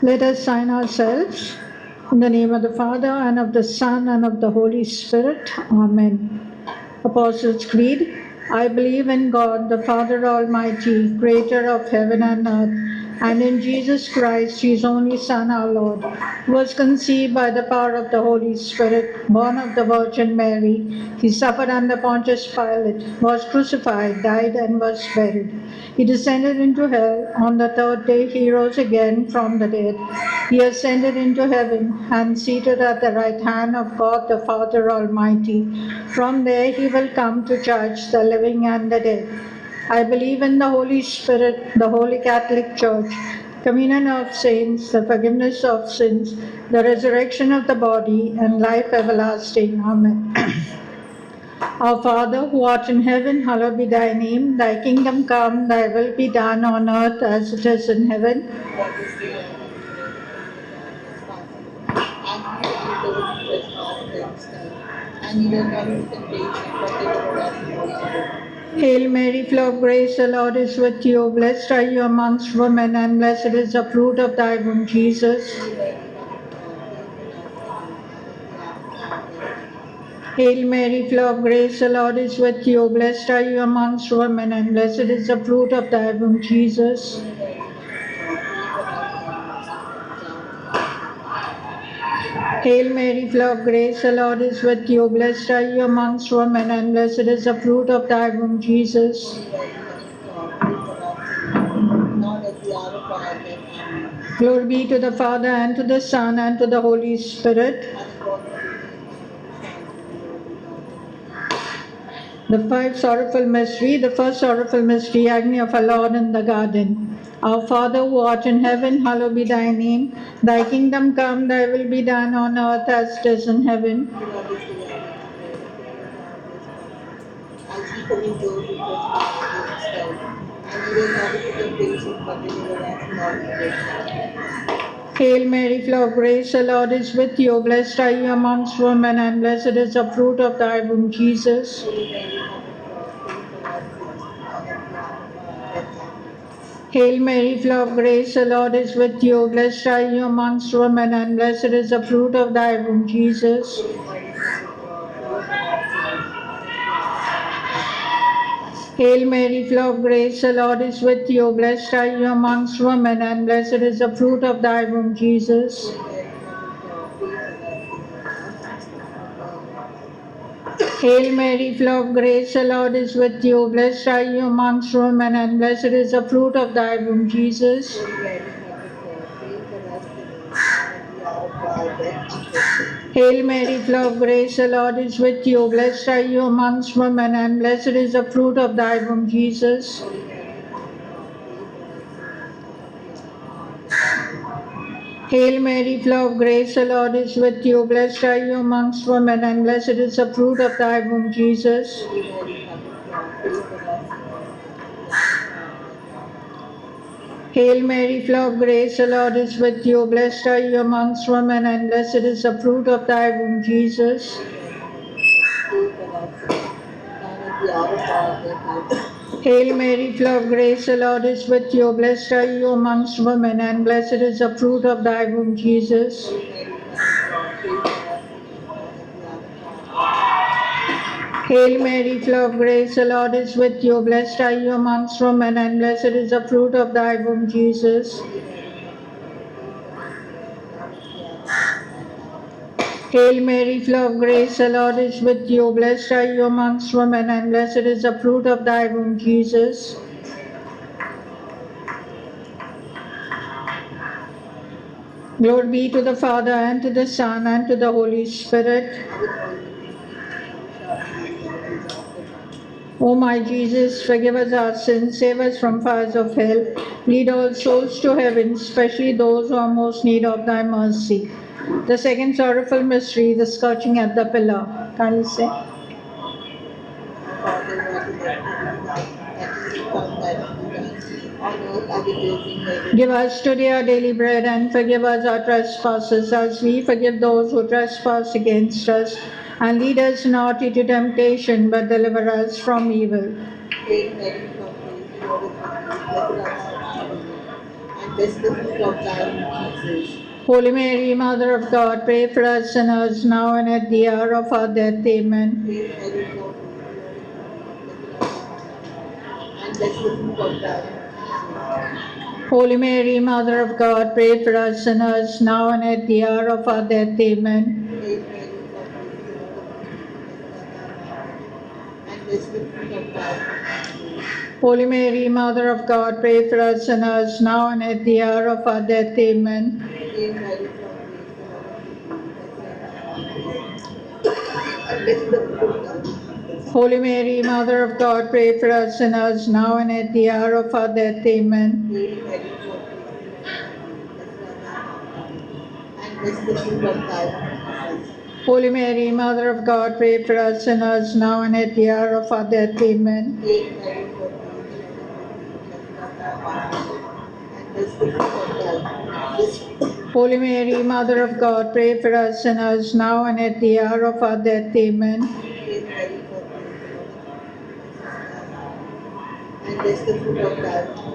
Let us sign ourselves in the name of the Father, and of the Son, and of the Holy Spirit. Amen. Apostles' Creed. I believe in God, the Father Almighty, creator of heaven and earth, and in Jesus Christ, his only Son, our Lord, who was conceived by the power of the Holy Spirit, born of the Virgin Mary. He suffered under Pontius Pilate, was crucified, died, and was buried. He descended into hell. On the third day he rose again from the dead. He ascended into heaven and seated at the right hand of God the Father Almighty. From there he will come to judge the living and the dead. I believe in the Holy Spirit, the Holy Catholic Church, communion of saints, the forgiveness of sins, the resurrection of the body, and life everlasting. Amen. Our Father, who art in heaven, hallowed be thy name. Thy kingdom come, thy will be done on earth as it is in heaven. Hail Mary, full of grace, the Lord is with you. Blessed are you amongst women, and blessed is the fruit of thy womb, Jesus. Hail Mary, full of grace, the Lord is with you. Blessed are you amongst women, and blessed is the fruit of thy womb, Jesus. Hail Mary, full of grace, the Lord is with you. Blessed are you amongst women, and blessed is the fruit of thy womb, Jesus. Glory be to the Father, and to the Son, and to the Holy Spirit. The five sorrowful mystery. The first sorrowful mystery, agony of our Lord in the garden. Our Father who art in heaven, hallowed be thy name. Thy kingdom come, thy will be done on earth as it is in heaven. Hail Mary, full of grace, the Lord is with you. Blessed are you amongst women, and blessed is the fruit of thy womb, Jesus. Hail Mary, full of grace, the Lord is with you. Blessed are you amongst women, and blessed is the fruit of thy womb, Jesus. Hail Mary, full of grace, the Lord is with you. Blessed are you amongst women, and blessed is the fruit of thy womb, Jesus. Hail Mary, full of grace, the Lord is with you. Blessed are you amongst women, and blessed is the fruit of thy womb, Jesus. Hail Mary, full of grace, the Lord is with you. Blessed are you amongst women, and blessed is the fruit of thy womb, Jesus. Hail Mary, full of grace, the Lord is with you. Blessed are you amongst women, and blessed is the fruit of thy womb, Jesus. Hail Mary, full of grace, the Lord is with you. Blessed are you amongst women, and blessed is the fruit of thy womb, Jesus. Hail Mary, full of grace, the Lord is with you. Blessed are you amongst women, and blessed is the fruit of thy womb, Jesus. Hail Mary, full of grace, the Lord is with you. Blessed are you amongst women, and blessed is the fruit of thy womb, Jesus. Hail Mary, full of grace, the Lord is with you. Blessed are you amongst women, and blessed is the fruit of thy womb, Jesus. Glory be to the Father, and to the Son, and to the Holy Spirit. O my Jesus, forgive us our sins, save us from fires of hell, lead all souls to heaven, especially those who are most need of thy mercy. The second sorrowful mystery, the scourging at the pillar. Can you say? Give us today our daily bread, and forgive us our trespasses, as we forgive those who trespass against us. And lead us not into temptation, but deliver us from evil. bless the fruit of thy womb, Jesus. Holy Mary, Mother of God, pray for us sinners now and at the hour of our death. Amen. Hail Mary, full of grace, the Lord is with thee. Blessed art thou among women, and blessed the fruit of thy womb, Jesus. Holy Mary, Mother of God, pray for us sinners now and at the hour of our death. Amen. Hail Mary, full of grace, the Lord is with thee. Blessed art thou among women, and blessed the fruit of thy womb, Jesus. Holy Mary, Mother of God, pray for us sinners now and at the hour of our death. Amen. Hail Mary, full of grace, the Lord is with thee. Blessed art thou among women, and blessed the fruit of thy womb, Jesus. Holy Mary, Mother of God, pray for us sinners now and at the hour of our death. Amen. Hail Mary, full of grace, the Lord is with thee. Blessed art thou among women, and blessed the fruit of thy womb, Jesus. Holy Mary, Mother of God, pray for us sinners now and at the hour of our death. Amen. Hail Mary, full of grace, the Lord is with thee. Blessed art thou among women, and blessed the fruit of thy womb, Jesus. Holy Mary, Mother of God, pray for us sinners now and at the hour of our death. Amen. Hail Mary, full of grace, the Lord is with thee. Blessed art thou among women, and blessed the fruit of thy womb,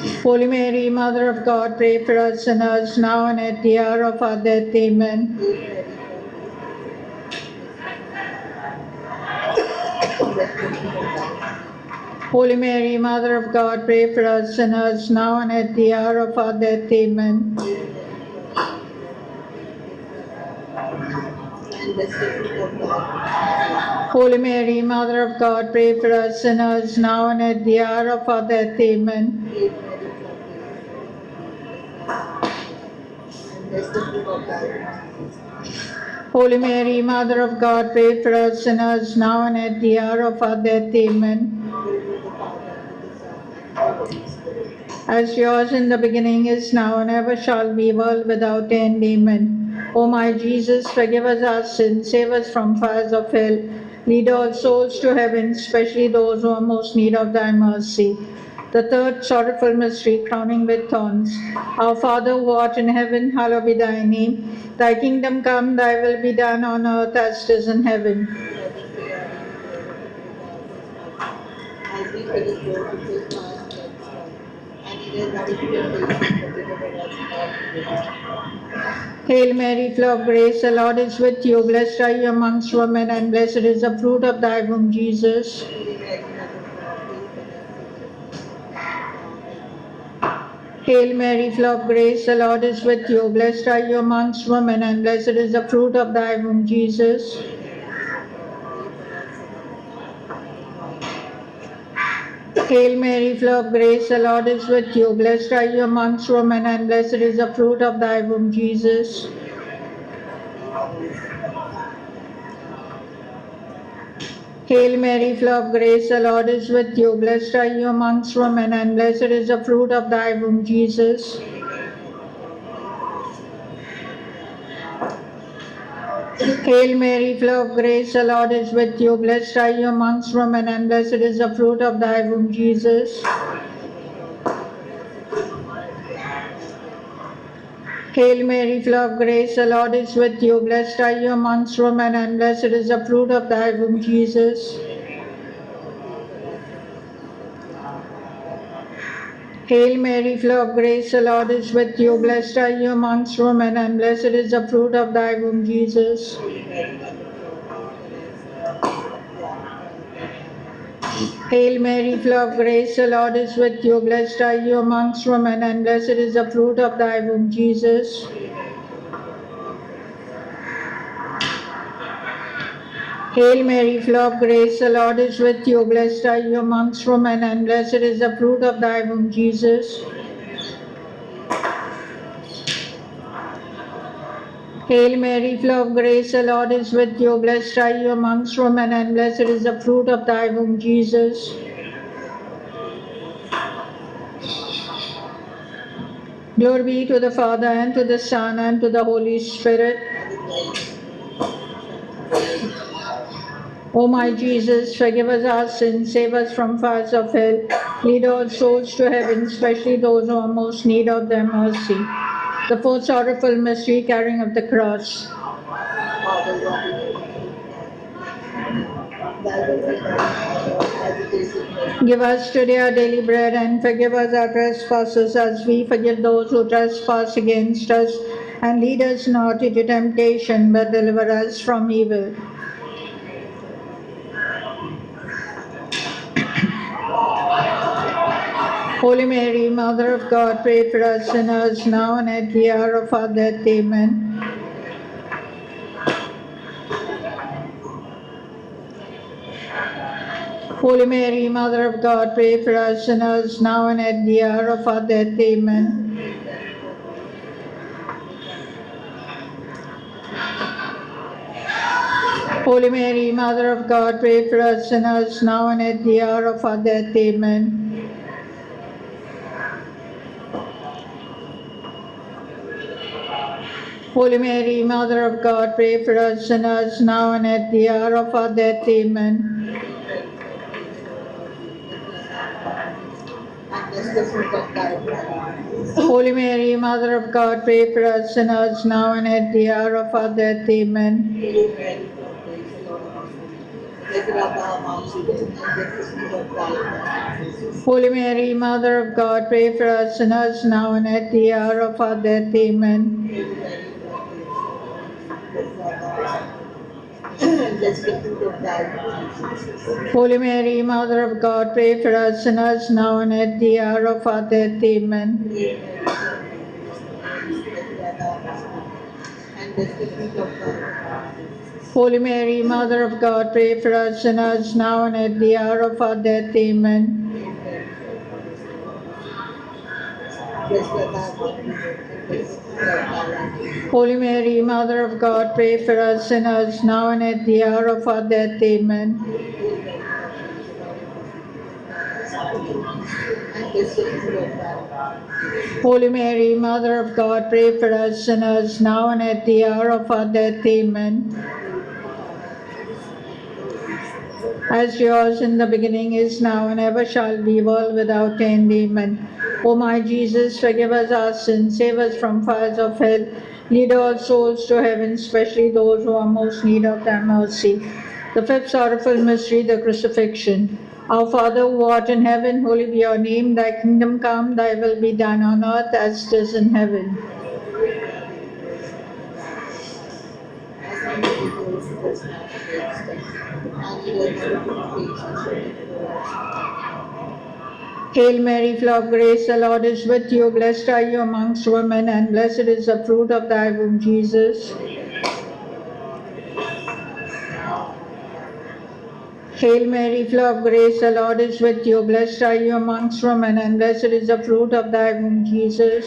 Jesus. Holy Mary, Mother of God, pray for us sinners now and at the hour of our death. Amen. Hail Mary, full of grace, the Lord is with thee. Blessed art thou among women, and blessed the fruit of thy womb. Holy Mary, Mother of God, pray for us sinners now and at the hour of our death. Amen. Hail Mary, full of grace, the Lord is with thee. And blessed the fruit of thy womb, Jesus. Holy Mary, Mother of God, pray for us sinners now and at the hour of our death. Amen. Hail Mary, full of grace, the Lord is with thee. Blessed art thou among women, and blessed the fruit of thy womb, Jesus. Holy Mary, Mother of God, pray for us sinners now and at the hour of our death. Amen. Glory to the Father, and to the Son, and to the Holy Spirit. As yours in the beginning is now and ever shall be, world without end. Amen. O my Jesus, forgive us our sins, save us from fires of hell, lead all souls to heaven, especially those who are most need of thy mercy. The third sorrowful mystery, crowning with thorns. Our Father who art in heaven, hallowed be thy name. Thy kingdom come, thy will be done on earth as it is in heaven. Give us this day our daily bread, and forgive our trespasses, as we forgive those who trespass against us. And lead us not into temptation, but deliver us from all evil. Hail Mary, full of grace, the Lord is with you. Blessed are you amongst women, and blessed is the fruit of thy womb, Jesus. Holy Mary, Mother of God, pray for us sinners, now and at the hour of our death. Hail Mary, full of grace, the Lord is with you. Blessed are you amongst women, and blessed is the fruit of thy womb, Jesus. Holy Mary, Mother of God, pray for us sinners, now and at the hour of our death. Hail Mary, full of grace, the Lord is with you. Blessed are you amongst women, and blessed is the fruit of thy womb, Jesus. Hail Mary, full of grace, the Lord is with you. Blessed are you amongst women, and blessed is the fruit of thy womb, Jesus. Hail Mary, full of grace, the Lord is with you. Blessed are you amongst women, and blessed is the fruit of thy womb, Jesus. Hail Mary, full of grace, the Lord is with you. Blessed are you amongst women, and blessed is the fruit of thy womb, Jesus. Hail Mary, full of grace, the Lord is with you. Blessed are you amongst women, and blessed is the fruit of thy womb, Jesus. Hail Mary, full of grace, the Lord is with you. Blessed are you amongst women, and blessed is the fruit of thy womb, Jesus. Hail Mary, full of grace, the Lord is with you. Blessed are you amongst women, and blessed is the fruit of thy womb, Jesus. Hail Mary, full of grace, the Lord is with you. Blessed are you amongst women, and blessed is the fruit of thy womb, Jesus. Glory be to the Father, and to the Son, and to the Holy Spirit. O my Jesus, forgive us our sins, save us from fires of hell, lead all souls to heaven, especially those who are most need of thy mercy. The fourth sorrowful mystery, carrying of the cross. Father, who art in heaven, hallowed be thy name. Thy kingdom come, Thy will be done on earth as it is in heaven. Give us today our daily bread, and forgive us our trespasses as we forgive those who trespass against us. And lead us not into temptation, but deliver us from evil. Holy Mary, Mother of God, pray for us sinners, now and at the hour of our death. Amen. Holy Mary, Mother of God, pray for us sinners, now and at the hour of our death. Amen. Holy Mary, Mother of God, pray for us sinners, now and at the hour of our death. Amen. Holy Mary, Mother of God, pray for us sinners, now and at the hour of our death. Amen. And bless the fruit of thy womb. Holy Mary, Mother of God, pray for us sinners, now and at the hour of our death. Amen. Hail Mary, full of grace, the Lord is with thee. Blessed art thou amongst women, and blessed is the fruit of thy womb, Jesus. Holy Mary, Mother of God, pray for us sinners, now and at the hour of our death. Amen. Hail Mary, full of grace, the Lord is with thee. Blessed art thou and blessed the fruit of thy womb, Jesus. Holy Mary, Mother of God, pray for us sinners, now and at the hour of our death. Amen. Hail Mary, full of grace, blessed art thou amongst women, and blessed the fruit of thy womb, Jesus. Holy Mary, Mother of God, pray for us sinners, now and at the hour of our death. Amen. Hail Mary, full of grace, the Lord is with thee. Blessed art thou among women, and blessed the fruit of thy womb, Jesus. Holy Mary, Mother of God, pray for us sinners, now and at the hour of our death. Amen. Hail Mary, full of grace, the Lord is with thee. And blessed the fruit of thy womb, Jesus. Holy Mary, Mother of God, pray for us sinners, now and at the hour of our death. Amen. As yours in the beginning, is now, and ever shall be, world without end. Amen. O my Jesus, forgive us our sins, save us from fires of hell, lead all souls to heaven, especially those who are most in need of thy mercy. The fifth sorrowful mystery, the crucifixion. Our Father who art in heaven, holy be your name. Thy kingdom come, thy will be done on earth as it is in heaven. As we forgive those who trespass against us, and lead us not into temptation, but deliver us from evil. Hail Mary, full of grace, the Lord is with you. Blessed are you amongst women, and blessed is the fruit of thy womb, Jesus. Hail Mary, full of grace, the Lord is with you. Blessed are you amongst women, and blessed is the fruit of thy womb, Jesus.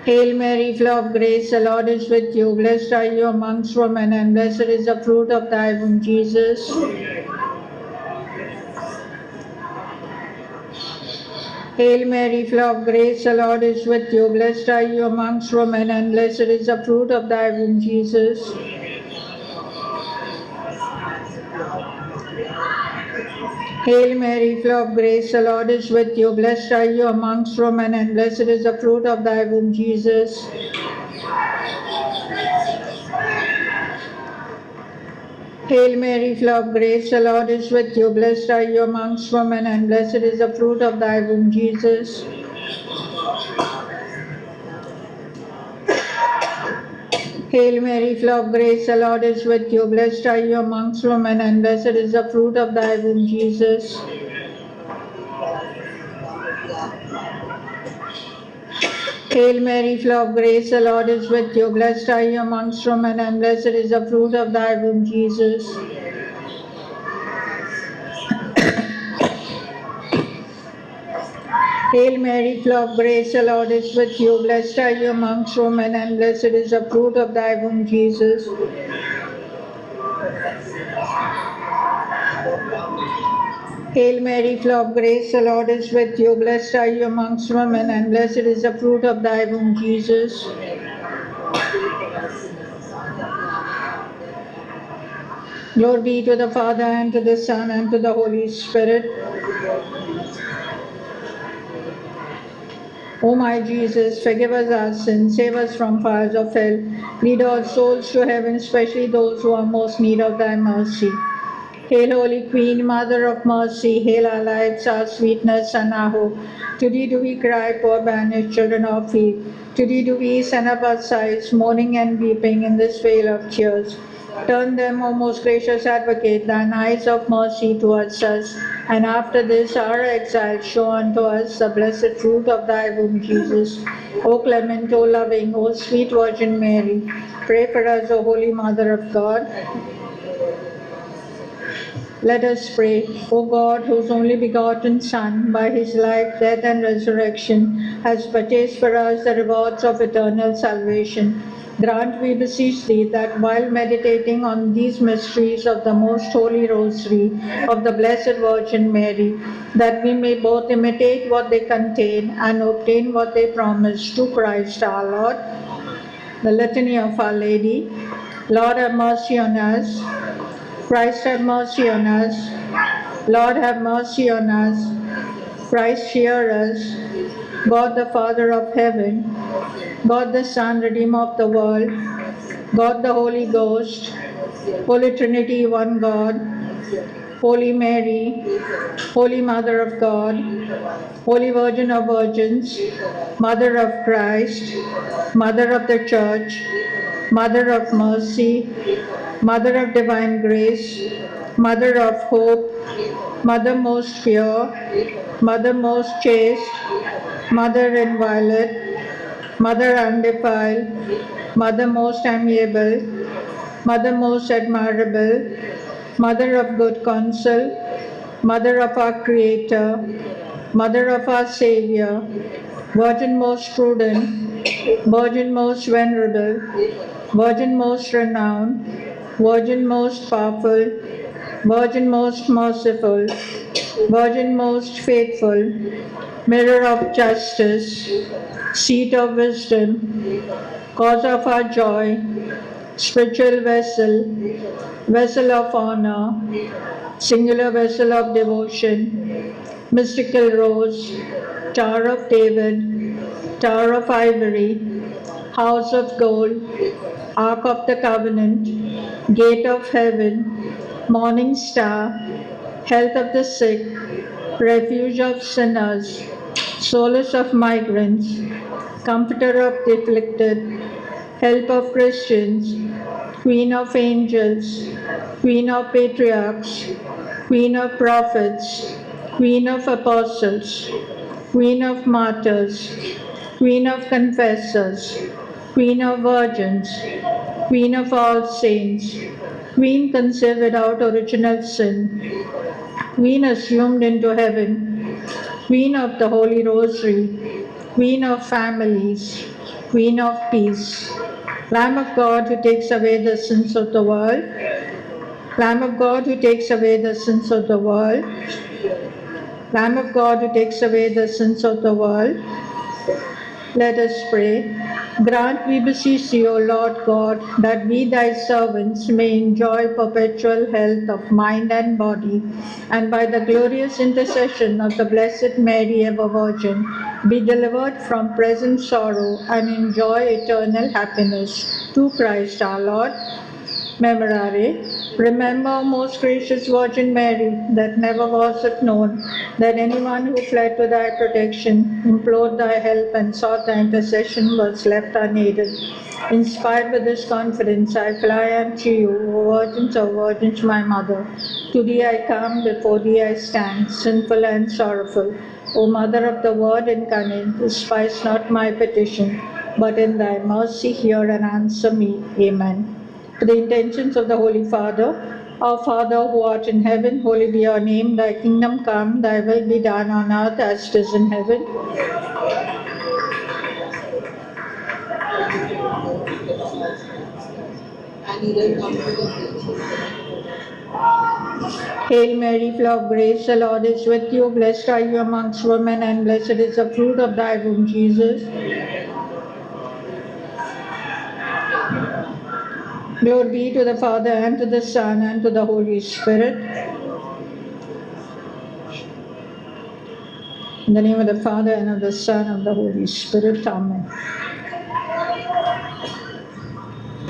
Hail Mary, full of grace, the Lord is with you. Blessed are you amongst women, and blessed is the fruit of thy womb, Jesus. Hail Mary, full of grace, the Lord is with you. Blessed are you amongst women, and blessed is the fruit of thy womb, Jesus. Hail Mary, full of grace, the Lord is with you. Blessed are you amongst women, and blessed is the fruit of thy womb, Jesus. Hail Mary, full of grace, the Lord is with you. Blessed are you amongst women, and blessed is the fruit of thy womb, Jesus. Hail Mary, full of grace, the Lord is with you. Blessed are you amongst women, and blessed is the fruit of thy womb, Jesus. Hail Mary, full of grace, the Lord is with you. Blessed are you amongst women, and blessed is the fruit of thy womb, Jesus. Hail Mary, full of grace, the Lord is with you. Blessed are you amongst women, and blessed is the fruit of thy womb, Jesus. Hail Mary, full of grace, the Lord is with you. Blessed are you amongst women, and blessed is the fruit of thy womb, Jesus. Glory be to the Father, and to the Son, and to the Holy Spirit. O my Jesus, forgive us our sins, save us from fires of hell, lead all souls to heaven, especially those who are most need of thy mercy. Hail, Holy Queen, Mother of Mercy, hail our lives, our sweetness, and our hope. To thee do we cry, poor banished children of Eve. To thee do we send up our sighs, mourning and weeping in this vale of tears. Turn them, O most gracious Advocate, thine eyes of mercy towards us, and after this our exile, show unto us the blessed fruit of thy womb, Jesus. O clement, O loving, O sweet Virgin Mary, pray for us, O Holy Mother of God. Let us pray. O God, whose only begotten Son, by his life, death, and resurrection, has purchased for us the rewards of eternal salvation, grant, we beseech thee, that while meditating on these mysteries of the most holy Rosary of the Blessed Virgin Mary, that we may both imitate what they contain and obtain what they promise, through Christ our Lord. The Litany of Our Lady. Lord, have mercy on us. Christ, have mercy on us. Lord, have mercy on us. Christ, hear us. God, the Father of heaven, God, the Son, Redeemer of the world, God, the Holy Ghost, Holy Trinity, one God, Holy Mary, Holy Mother of God, Holy Virgin of Virgins, Mother of Christ, Mother of the Church, Mother of Mercy, Mother of Divine Grace, Mother of Hope, Mother most pure, Mother most chaste, Mother inviolate, Mother undefiled, Mother most amiable, Mother most admirable, Mother of good counsel, Mother of our Creator, Mother of our Savior, Virgin most prudent, Virgin most venerable, Virgin most renowned, Virgin most powerful, Virgin most merciful, Virgin most faithful, Mirror of justice, Seat of wisdom, Cause of our joy, Spiritual vessel, Vessel of honor, Singular vessel of devotion, Mystical rose, Tower of David, Tower of ivory, House of gold, Ark of the covenant, Gate of heaven, Morning star, Health of the sick, Refuge of sinners, Solace of migrants, Comforter of the afflicted, Help of Christians, Queen of angels, Queen of patriarchs, Queen of prophets, Queen of apostles, Queen of martyrs, Queen of confessors, Queen of virgins, Queen of all saints, Queen conceived without original sin, Queen assumed into heaven, Queen of the Holy Rosary, Queen of families, Queen of peace, Lamb of God who takes away the sins of the world, Lamb of God who takes away the sins of the world, Lamb of God who takes away the sins of the world, let us pray. Grant, we beseech thee, O Lord God, that we, thy servants, may enjoy perpetual health of mind and body, and by the glorious intercession of the Blessed Mary, ever Virgin, be delivered from present sorrow and enjoy eternal happiness. Through Christ our Lord. Memorare. Remember, most gracious Virgin Mary, that never was it known that anyone who fled to thy protection, implored thy help, and sought thy intercession was left unaided. Inspired with this confidence, I fly unto you, O Virgins of Virgins, my Mother. To thee I come, before thee I stand, sinful and sorrowful. O Mother of the Word incarnate, despise not my petition, but in thy mercy hear and answer me. Amen. For the intentions of the Holy Father, our Father who art in heaven, holy be your name, thy kingdom come, thy will be done on earth as it is in heaven. And either come to temptation. Hail Mary, full of grace, the Lord is with you. Blessed are you amongst women, and blessed is the fruit of thy womb, Jesus. Glory be to the Father, and to the Son, and to the Holy Spirit. In the name of the Father, and of the Son, and of the Holy Spirit. Amen.